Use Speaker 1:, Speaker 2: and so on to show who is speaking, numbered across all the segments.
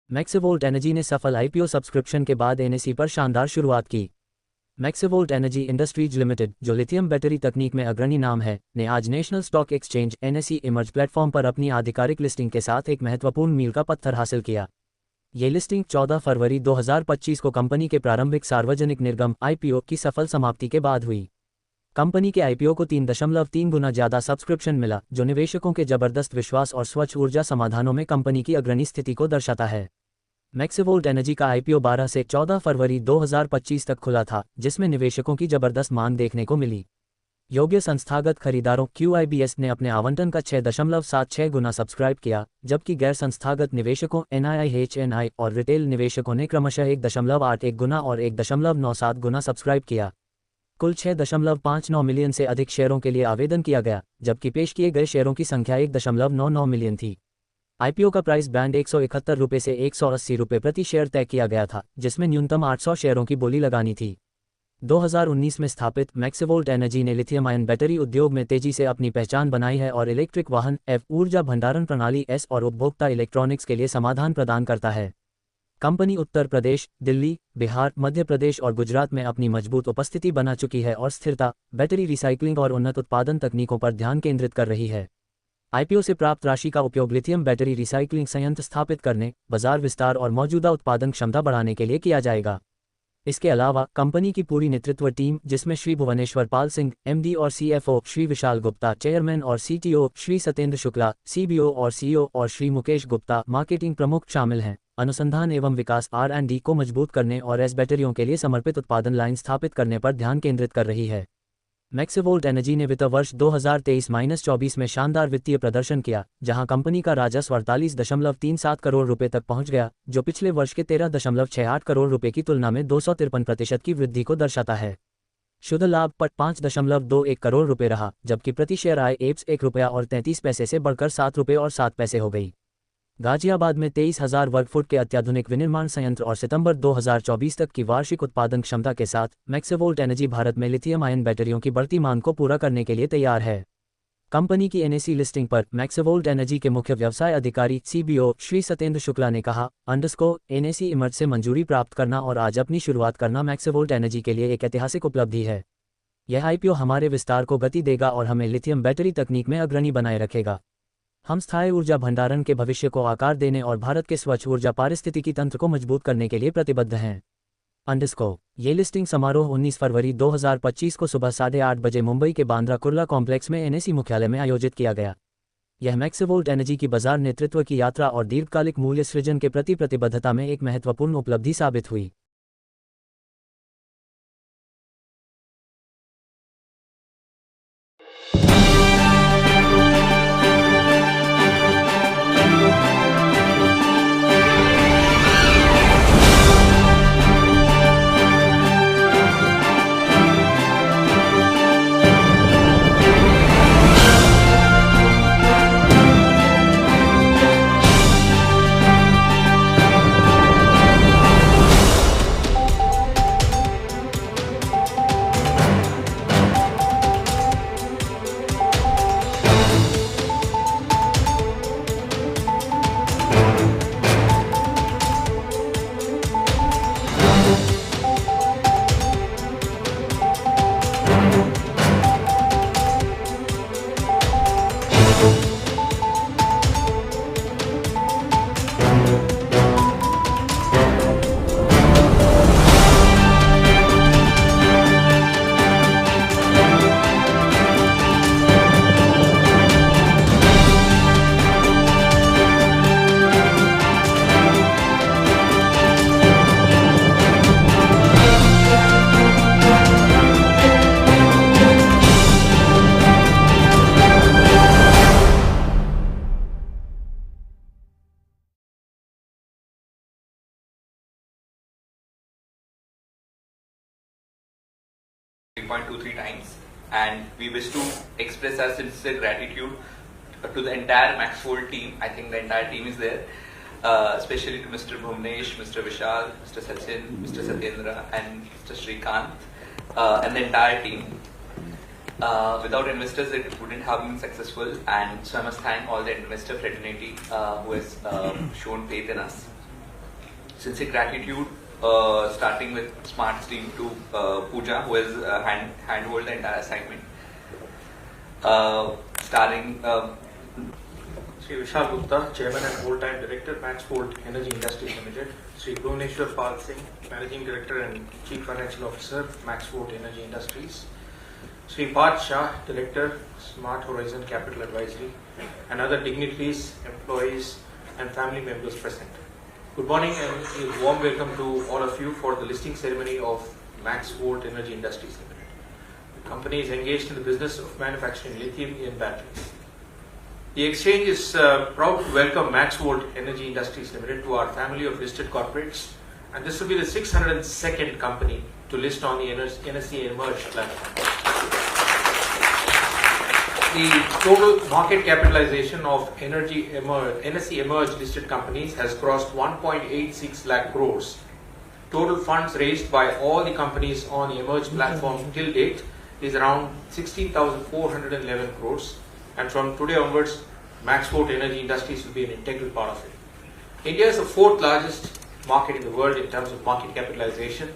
Speaker 1: मैक्सिवोल्ट energy ने सफल IPO subscription के बाद एनएसई पर शानदार शुरुआत की। मैक्सिवोल्ट एनर्जी इंडस्ट्रीज लिमिटेड, जो लिथियम बैटरी तकनीक में अग्रणी नाम है, ने आज national stock exchange NSE emerge platform पर अपनी आधिकारिक लिस्टिंग के साथ एक महत्वपूर्ण मील का पत्थर हासिल किया। ये लिस्टिंग 14 फरवरी 2025 को कंपनी के प्रारंभिक सार्वजनिक निर्गम आईपीओ की सफल समाप्ति के बाद हुई। कंपनी के आईपीओ को 3.3 गुना ज़्यादा सब्सक्रिप्शन मिला, जो निवेशकों के जबरदस्त विश्वास और स्वच्छ ऊर्जा समाधानों में कंपनी की अग्रणी स्थिति को दर्शाता है। मैक्सिवोल्ट एनर्जी का आईपीओ 12 से 14 फरवरी 2025 तक खुला था, जिसमें निवेशकों की जबरदस्त मांग देखने को मिली। योग्य संस्थागत खरीदारों QIBS ने अपने आवंटन का 6.76 गुना सब्सक्राइब किया, जबकि गैर संस्थागत निवेशकों NIHNI और रिटेल निवेशकों ने क्रमशः 1.81 गुना और 1.97 गुना सब्सक्राइब किया। कुल 6.59 मिलियन से अधिक शेयरों के लिए आवेदन किया गया, जबकि पेश किए गए शेयरों की संख्या 1.99 मिलियन थी। आईपीओ का प्राइस बैंड 171 रुपये से 180 रुपये प्रति शेयर तय किया गया था, जिसमें न्यूनतम 800 शेयरों की बोली लगानी थी। 2019 में स्थापित मैक्सिवोल्ट एनर्जी ने लिथियम आयन बैटरी उद्योग में तेजी से अपनी पहचान बनाई है और इलेक्ट्रिक वाहन ऊर्जा भंडारण प्रणाली और उपभोक्ता इलेक्ट्रॉनिक्स के लिए समाधान प्रदान करता है। कंपनी उत्तर प्रदेश, दिल्ली, बिहार, मध्य प्रदेश और गुजरात में अपनी मजबूत उपस्थिति बना चुकी है और स्थिरता, बैटरी रिसाइक्लिंग और उन्नत उत्पादन तकनीकों पर ध्यान केंद्रित कर रही है। आईपीओ से प्राप्त राशि का उपयोग लिथियम बैटरी रिसाइक्लिंग संयंत्र स्थापित करने, बाजार विस्तार और मौजूदा उत्पादन क्षमता बढ़ाने के लिए किया जाएगा। इसके अलावा कंपनी की पूरी नेतृत्व टीम, जिसमें श्री भुवनेश्वर पाल सिंह MD और CFO, श्री विशाल गुप्ता चेयरमैन और CTO, श्री सत्येंद्र शुक्ला CBO और CEO और श्री मुकेश गुप्ता मार्केटिंग प्रमुख शामिल हैं, अनुसंधान एवं विकास R&D को मजबूत करने और बैटरियों के लिए समर्पित उत्पादन लाइन स्थापित करने पर ध्यान केंद्रित कर रही है। मैक्सिवोल्ट एनर्जी ने वित्त वर्ष 2023-24 में शानदार वित्तीय प्रदर्शन किया, जहां कंपनी का राजस्व 48.37 करोड़ रुपए तक पहुंच गया, जो पिछले वर्ष के 13.68 करोड़ रुपए की तुलना में 253% की वृद्धि को दर्शाता है। शुद्ध लाभ 5.21 करोड़ रुपए रहा, जबकि प्रति शेयर आय ₹1 से बढ़कर ₹7.07 हो गई। गाजियाबाद में 23,000 वर्ग फुट के अत्याधुनिक विनिर्माण संयंत्र और सितंबर 2024 तक की वार्षिक उत्पादन क्षमता के साथ मैक्सिवोल्ट एनर्जी भारत में लिथियम आयन बैटरियों की बढ़ती मांग को पूरा करने के लिए तैयार है। कंपनी की एनएसई लिस्टिंग पर मैक्सिवोल्ट एनर्जी के मुख्य व्यवसाय अधिकारी CBO श्री सत्येंद्र शुक्ला ने कहा, एनएसई इमर्ज से मंजूरी प्राप्त करना और आज अपनी शुरुआत करना मैक्सिवोल्ट एनर्जी के लिए एक ऐतिहासिक उपलब्धि है। यह आईपीओ हमारे विस्तार को गति देगा और हमें लिथियम बैटरी तकनीक में अग्रणी बनाए रखेगा। हम स्थायी ऊर्जा भंडारण के भविष्य को आकार देने और भारत के स्वच्छ ऊर्जा पारिस्थितिकी तंत्र को मजबूत करने के लिए प्रतिबद्ध हैं। ये लिस्टिंग समारोह 19 फरवरी 2025 को सुबह 8:30 बजे मुंबई के बांद्रा कुर्ला कॉम्प्लेक्स में एनएसई मुख्यालय में आयोजित किया गया। यह मैक्सिवोल्ट एनर्जी की बाजार नेतृत्व की यात्रा और दीर्घकालिक मूल्य सृजन के प्रति प्रतिबद्धता में एक महत्वपूर्ण उपलब्धि साबित हुई।
Speaker 2: times, and we wish to express our sincere gratitude to the entire Maxfold team. I think the entire team is there, especially to Mr. Bhuvnesh, Mr. Vishal, Mr. Sachin, Mr. Satyendra, and Mr. Srikanth, and the entire team. Without investors, it wouldn't have been successful, and so I must thank all the investor fraternity who has shown faith in us. sincere gratitude, starting with Smart's team to Pooja, who has handhold the entire assignment. Starting
Speaker 3: Sri Vishal Gupta, Chairman and Whole-Time Director, Maxvolt Energy Industries Limited. Sri Bhuvaneshwar Pal Singh, Managing Director and Chief Financial Officer, Maxvolt Energy Industries. Sri Parth Shah, Director, Smart Horizon Capital Advisory, and other dignitaries, employees, and family members present. Good morning and a warm welcome to all of you for the listing ceremony of Maxvolt Energy Industries Limited. The company is engaged in the business of manufacturing lithium-ion batteries. The exchange is proud to welcome Maxvolt Energy Industries Limited to our family of listed corporates, and this will be the 602nd company to list on the NSE Emerge platform. The total market capitalization of NSE Emerge listed companies has crossed 1.86 lakh crores. Total funds raised by all the companies on the Emerge platform till date is around 16,411 crores. And from today onwards, Maxvolt Energy Industries will be an integral part of it. India is the fourth largest market in the world in terms of market capitalization,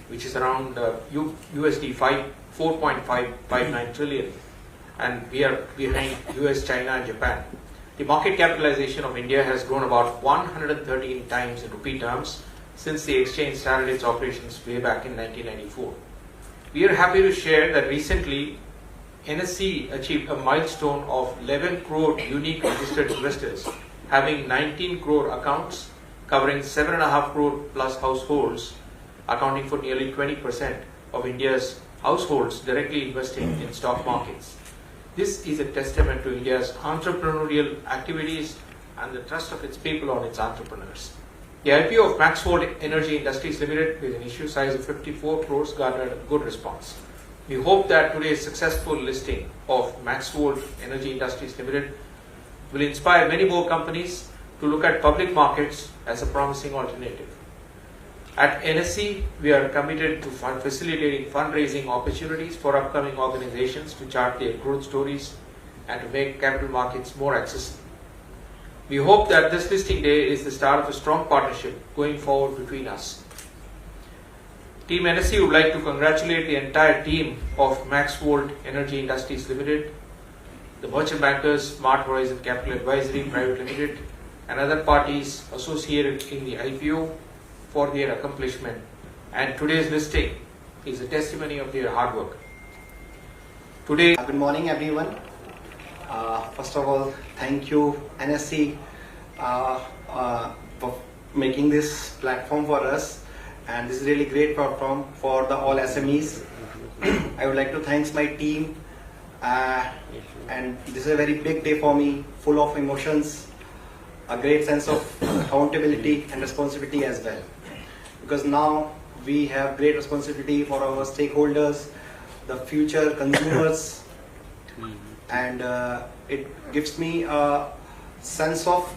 Speaker 3: which is around USD 4.559 trillion, and we are behind US, China, and Japan. The market capitalization of India has grown about 113 times in rupee terms since the exchange started its operations way back in 1994. We are happy to share that recently NSE achieved a milestone of 11 crore unique registered investors, having 19 crore accounts covering 7.5 crore plus households, accounting for nearly 20% of India's households directly investing in stock markets. This is a testament to India's entrepreneurial activities and the trust of its people on its entrepreneurs. The IPO of Maxvolt Energy Industries Limited with an issue size of 54 crores garnered a good response. We hope that today's successful listing of Maxvolt Energy Industries Limited will inspire many more companies to look at public markets as a promising alternative. At NSE, we are committed to facilitating fundraising opportunities for upcoming organizations to chart their growth stories and to make capital markets more accessible. We hope that this listing day is the start of a strong partnership going forward between us. Team NSE would like to congratulate the entire team of Maxvolt Energy Industries Limited, the merchant bankers, Smart Horizon Capital Advisory Private Limited, and other parties associated in the IPO for their accomplishment. And today's listing is a testimony of their hard work. Today,
Speaker 4: Good morning, everyone. First of all, thank you, NSE, for making this platform for us. And this is really great platform for the all SMEs. I would like to thank my team, and this is a very big day for me, full of emotions, a great sense of accountability and responsibility as well. Because now we have great responsibility for our stakeholders, the future consumers, and it gives me a sense of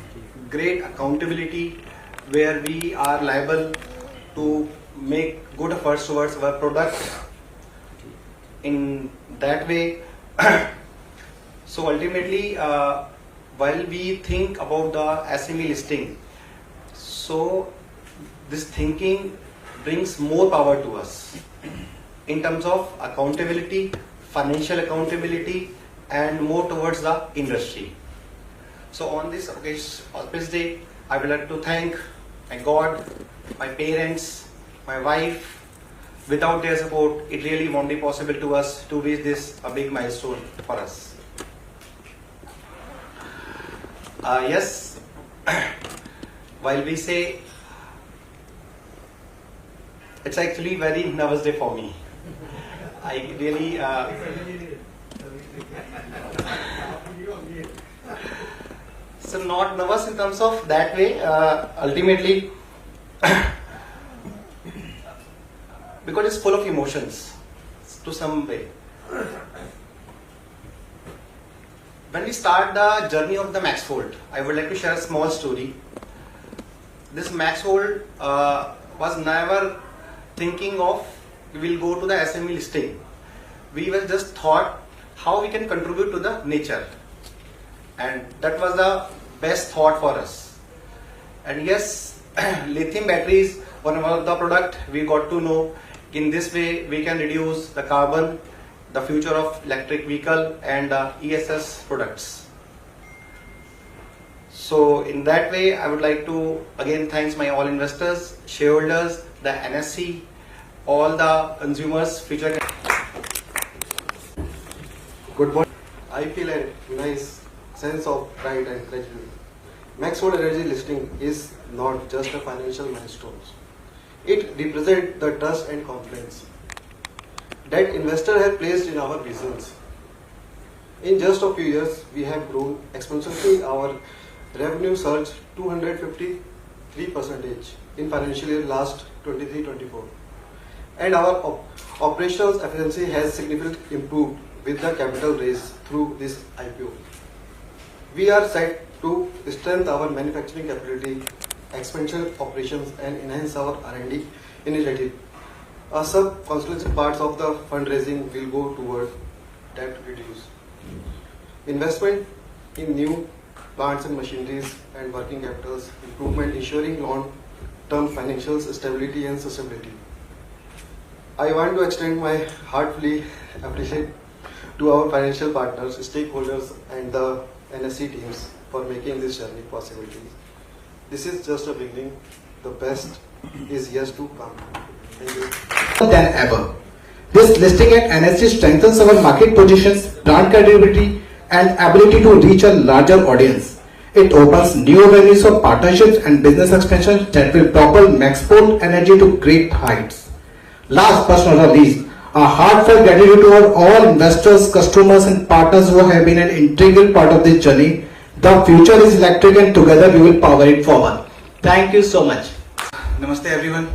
Speaker 4: great accountability where we are liable to make good efforts towards our product in that way. So ultimately, while we think about the SME listing, so this thinking brings more power to us in terms of accountability, financial accountability, and more towards the industry. So on this day, I would like to thank my God, my parents, my wife. Without their support, it really won't be possible to us to reach this a big milestone for us. Yes, while we say, it's actually very nervous day for me. I really so not nervous in terms of that way. Ultimately, because it's full of emotions to some way. When we start the journey of the Maxvolt, I would like to share a small story. This Maxvolt was never thinking of we will go to the SME listing. We were just thought how we can contribute to the nature, and that was the best thought for us. And yes, lithium batteries, one of the product we got to know. In this way, we can reduce the carbon, the future of electric vehicle and ESS products. So in that way, I would like to again thanks my all investors, shareholders, the NSE, all the consumers, future.
Speaker 5: Good morning. I feel a nice sense of pride and gratitude. Maxwell Energy listing is not just a financial milestone. It represents the trust and confidence that investors have placed in our visions. In just a few years, we have grown exponentially. Our revenue surged 253% in financial year last 23-24, and our operational efficiency has significantly improved with the capital raise through this IPO. We are set to strengthen our manufacturing capability, expansion operations, and enhance our R&D initiative. Sub-constituent parts of the fundraising will go toward debt reduce, investment in new plants and machineries, and working capitals improvement, ensuring long-term financial stability and sustainability. I want to extend my heartfelt appreciation to our financial partners, stakeholders, and the NSE teams for making this journey possible. This is just a beginning. The best is yet to come. Thank you.
Speaker 6: Than ever. This listing at NSE strengthens our market positions, brand credibility, and ability to reach a larger audience. It opens new avenues of partnerships and business expansion that will propel Maxport Energy to great heights. Last but not least, a heartfelt gratitude to our all investors, customers, and partners who have been an integral part of this journey. The future is electric, and together we will power it forward. Thank you so much.
Speaker 7: Namaste everyone.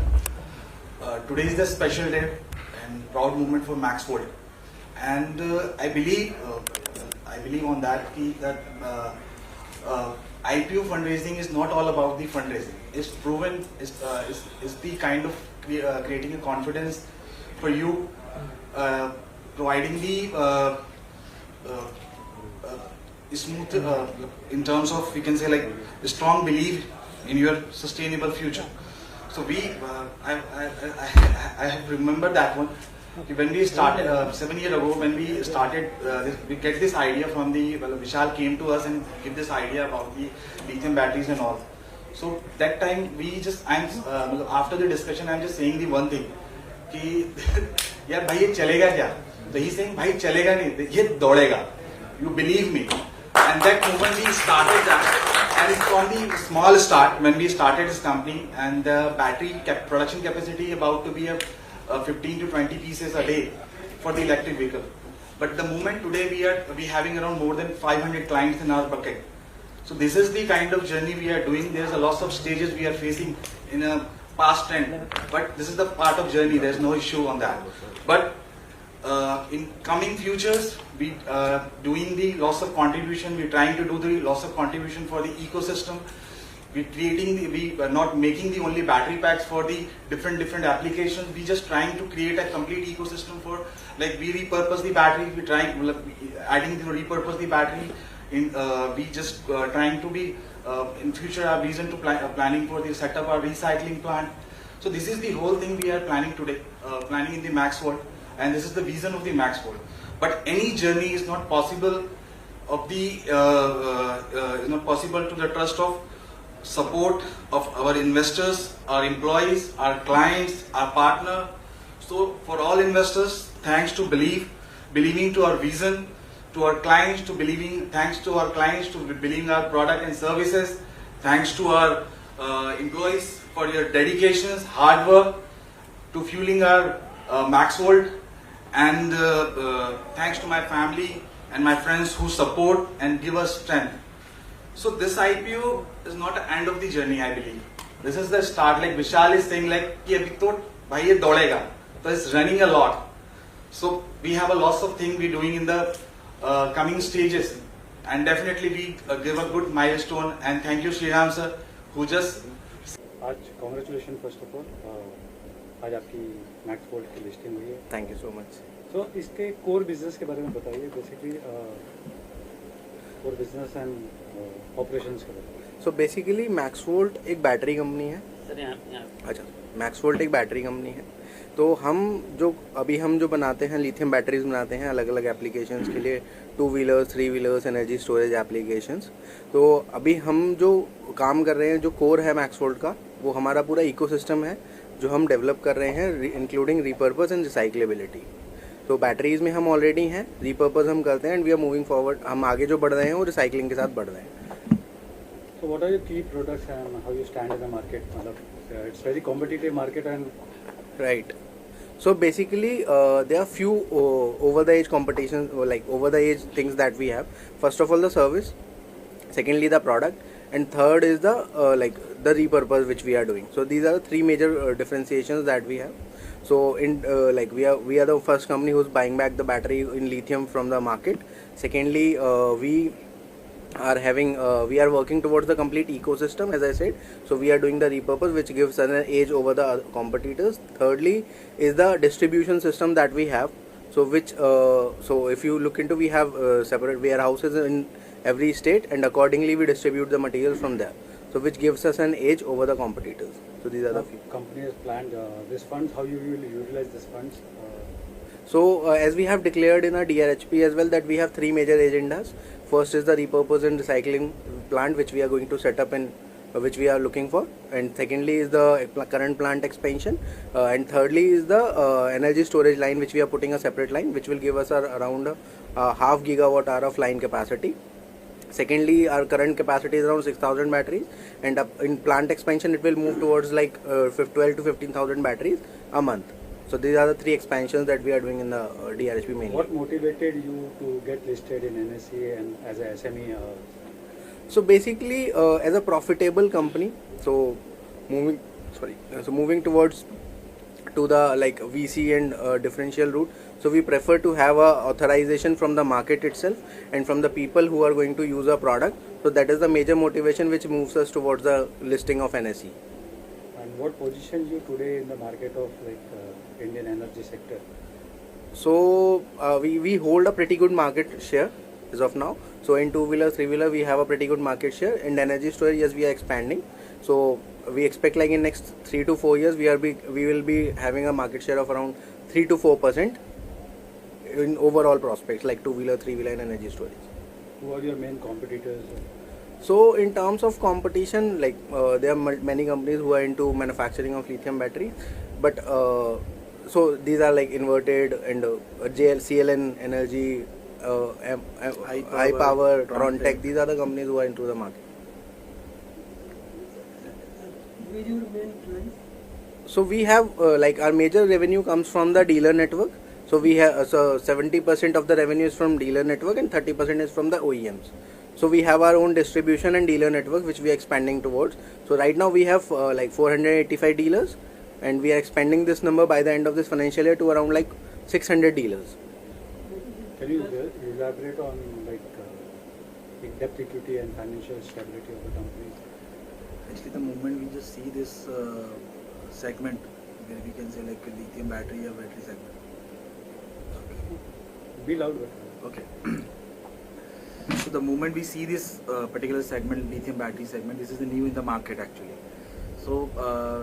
Speaker 7: Today is the special day and proud moment for Maxport, and I believe on that IPO fundraising is not all about the fundraising. It's proven is the kind of creating a confidence for you, providing the smooth in terms of, we can say, like a strong belief in your sustainable future. So I have remembered that one. When we started 7 years ago, when we started, we get this idea from Vishal came to us and give this idea about the lithium batteries and all. So that time after the discussion, I'm just saying the one thing, कि यार भाई ये चलेगा क्या? So he's saying भाई चलेगा नहीं, ये दौड़ेगा. You believe me. And that moment we started that, and it's from the small start when we started this company, and the battery production capacity about to be a 15 to 20 pieces a day for the electric vehicle. But the moment today we having around more than 500 clients in our bucket. So this is the kind of journey we are doing. There's a lot of stages we are facing in a past trend, but this is the part of journey. There's no issue on that. But in coming futures, we doing the loss of contribution. We're trying to do the loss of contribution for the ecosystem. We are not making the only battery packs for the different applications. We just trying to create a complete ecosystem for, like, we repurpose the battery. We trying adding to repurpose the battery. We just trying to be in future our vision to planning for the setup our recycling plant. So this is the whole thing we are planning today, planning in the Max World, and this is the vision of the Max World. But any journey is not possible of the is not possible to the trust of support of our investors, our employees, our clients, our partner. So for all investors, thanks to believing to our vision, to our clients to believing, thanks to our clients to believing our product and services, thanks to our employees for your dedications, hard work to fueling our Max World, and thanks to my family and my friends who support and give us strength. So this IPO is not the end of the journey, I believe. This is the start. Like Vishal is saying, like, कि अभी तो भाई ये दौड़ेगा. So it's running a lot. So we have a lot of things we're doing in the coming stages, and definitely we give a good milestone. And thank you, Sriram sir, who just.
Speaker 8: आज congratulations first of all. आज आपकी max port की listing हुई है.
Speaker 4: Thank you so much.
Speaker 8: तो इसके core business के बारे में बताइए, basically core business and operations के बारे में.
Speaker 9: सो बेसिकली मैक्सवोल्ट एक बैटरी कंपनी है। अच्छा, मैक्सवोल्ट एक बैटरी कंपनी है। तो हम जो बनाते हैं लिथियम बैटरीज बनाते हैं अलग अलग एप्लीकेशंस के लिए, 2 wheelers 3 wheelers energy storage applications. तो अभी हम जो काम कर रहे हैं, जो कोर है मैक्सवोल्ट का, वो हमारा पूरा इकोसिस्टम है जो हम डेवलप कर रहे हैं, इंक्लूडिंग रीपर्पस एंड रिसाइक्लेबिलिटी। तो बैटरीज में हम ऑलरेडी हैं, रीपर्पस हम करते हैं, and we are moving forward. हम आगे जो बढ़ रहे हैं वो रिसाइकलिंग के साथ बढ़ रहे हैं।
Speaker 8: So what are your key products and how you stand in the market? It's very competitive market and
Speaker 9: Right. So basically, there are few over the edge competitions, or like over the edge things that we have. First of all, the service. Secondly, the product, and third is the like the repurpose which we are doing. So these are the three major differentiations that we have. So in like we are the first company who's buying back the battery in lithium from the market. Secondly, we are working towards the complete ecosystem, as I said. So we are doing the repurpose, which gives us an edge over the competitors. Thirdly is the distribution system that we have. So so if you look into, we have separate warehouses in every state, and accordingly we distribute the materials from there. So which gives us an edge over the competitors. So these are the few.
Speaker 8: company has planned this funds. How you will utilize this funds?
Speaker 9: So as we have declared in our DRHP as well, that we have three major agendas. First is the repurpose and recycling plant, which we are going to set up and which we are looking for. And secondly is the current plant expansion. And thirdly is the energy storage line, which we are putting a separate line, which will give us around half gigawatt hour of line capacity. Secondly, our current capacity is around 6,000 batteries, and in plant expansion it will move towards like 12 to 15,000 batteries a month. So these are the three expansions that we are doing in the DRHP mainly.
Speaker 8: What motivated you to get listed in NSE and as a SME?
Speaker 9: So basically, as a profitable company, moving towards to the like VC and differential route. So we prefer to have a authorization from the market itself and from the people who are going to use our product. So that is the major motivation which moves us towards the listing of NSE.
Speaker 8: And what positions you today in the market of like Indian energy sector?
Speaker 9: So we hold a pretty good market share as of now. So in 2 wheeler 3 wheeler we have a pretty good market share. In energy storage, yes, we are expanding. So we expect like in next 3 to 4 years we will be having a market share of around 3 to 4% in overall prospects, like 2 wheeler 3 wheeler and energy storage.
Speaker 8: Who are your main competitors?
Speaker 9: So in terms of competition, like there are many companies who are into manufacturing of lithium batteries, but so these are like Inverted and CLN Energy, High Power, Trontech. These are the companies who are into the market. So we have like our major revenue comes from the dealer network. So we have 70% of the revenue is from dealer network and 30% is from the OEMs. So we have our own distribution and dealer network which we are expanding towards. So right now we have like 485 dealers, and we are expanding this number by the end of this financial year to around like 600 dealers.
Speaker 8: Can you elaborate on like debt equity and financial stability of the company?
Speaker 7: Actually, the moment we just see this segment, where we can say like a lithium battery or battery segment.
Speaker 8: Be loud.
Speaker 7: Okay. So the moment we see this particular segment, lithium battery segment, this is the new in the market actually. So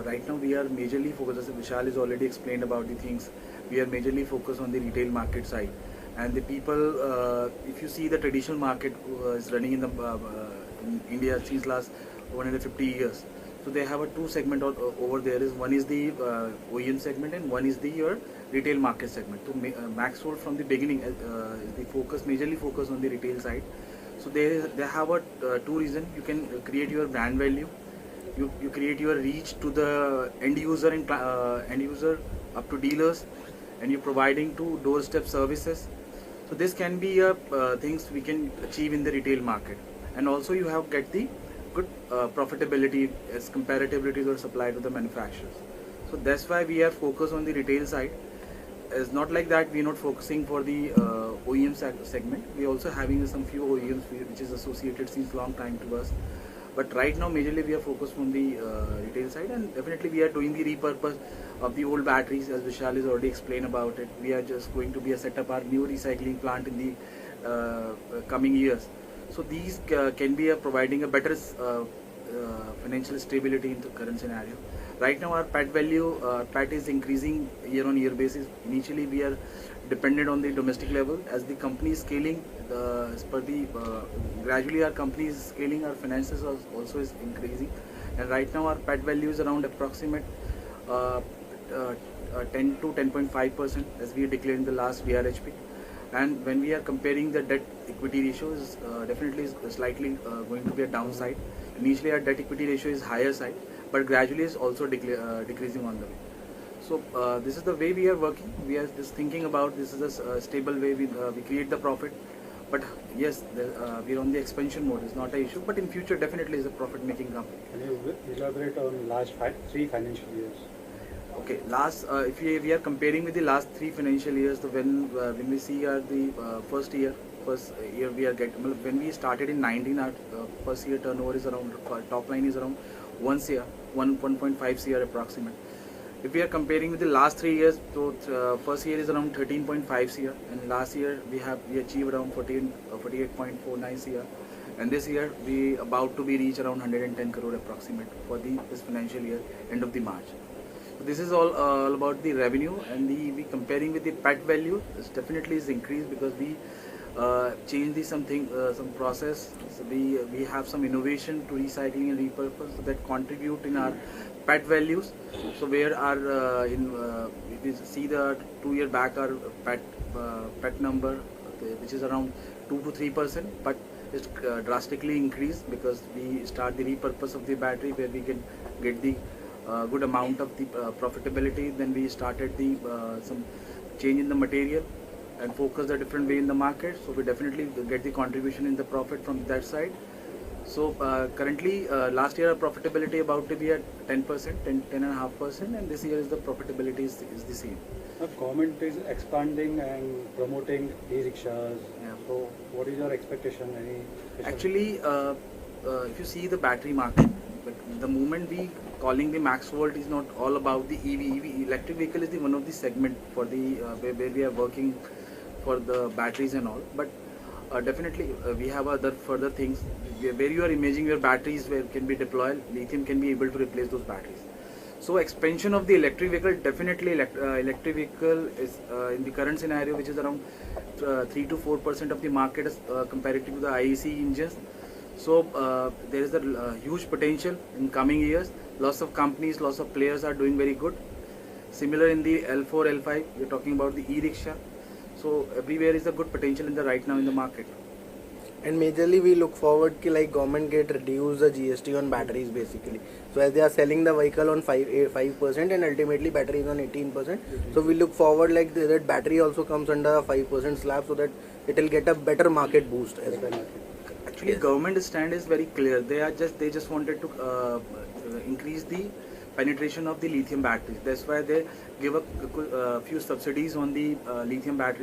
Speaker 7: right now we are majorly focused, as Vishal has already explained about the things, we are majorly focused on the retail market side. And the people, if you see the traditional market is running in India since last 150 years. So they have a two segment over there. One is the OEM segment and one is the your retail market segment. So Maxwell from the beginning is the majorly focus on the retail side. So they have two reasons. You can create your brand value. You create your reach to the end user and end user up to dealers, and you're providing to doorstep services. So this can be things we can achieve in the retail market, and also you have get the good profitability as comparatively to the supply to the manufacturers. So that's why we are focused on the retail side. It's not like that we are not focusing for the OEM segment. We are also having some few OEMs which is associated since long time to us. But right now majorly we are focused on the retail side, and definitely we are doing the repurpose of the old batteries, as Vishal has already explained about it. We are just going to be set up our new recycling plant in the coming years. So these can be providing a better financial stability in the current scenario. Right now, our PAT value, PAT is increasing year-on-year basis. Initially, we are dependent on the domestic level. As the company is scaling, gradually our company is scaling, our finances also is increasing. And right now, our PAT value is around approximate 10 to 10.5%, as we declared in the last DRHP. And when we are comparing the debt equity ratio, is definitely is slightly going to be a downside. Initially, our debt equity ratio is higher side, but gradually is also decreasing on the way. So this is the way we are working. We are just thinking about this is a stable way we create the profit. But yes, we are on the expansion mode. It's not an issue. But in future, definitely is a profit-making company.
Speaker 8: Can you elaborate on last 3 financial years?
Speaker 7: Okay, last if we are comparing with the last 3 financial years, when we see the first year we are getting, when we started in 19, our first year turnover is around, top line is around 1.5 crore approximate. If we are comparing with the last 3 years, so first year is around 13.5 crore, and last year we achieved around 48.49 crore, and this year we about to be reach around 110 crore approximate for this financial year end of the March. So this is all about the revenue, and we comparing with the PAT value, this definitely is increased because we change some process. So we have some innovation to recycling and repurpose, so that contribute in our PAT values. So where our if you see the 2 year back, our PAT number, which is around 2 to 3%, but it's drastically increased because we start the repurpose of the battery, where we can get the good amount of the profitability. Then we started the some change in the material and focus a different way in the market. So we definitely get the contribution in the profit from that side. So currently, last year our profitability about to be at 10%, 10.5%, and this year is the profitability is the same.
Speaker 8: The government is expanding and promoting e-rickshaws.
Speaker 7: Yeah.
Speaker 8: So what is your expectation?
Speaker 7: Actually, if you see the battery market, the moment we calling the max volt is not all about the EV. Electric vehicle is the one of the segment for the where we are working for the batteries and all. But definitely we have other further things where you are imaging your batteries, where can be deployed, lithium can be able to replace those batteries. So expansion of the electric vehicle, definitely electric vehicle is in the current scenario, which is around 3 to 4% of the market as comparative to the IEC engines. So there is a huge potential in coming years. Lots of companies, lots of players are doing very good. Similar in the L4, L5, we are talking about the e-rickshaw. So everywhere is a good potential in the right now in the market.
Speaker 9: And majorly we look forward ki like government get reduce the GST on batteries basically. So as they are selling the vehicle on 5% and ultimately battery is on 18%. So we look forward like that battery also comes under a 5% slab, so that it will get a better market boost as well.
Speaker 7: Actually, yes. Government stand is very clear. They just wanted to increase the penetration of the lithium batteries. That's why they give a few subsidies on the lithium batteries.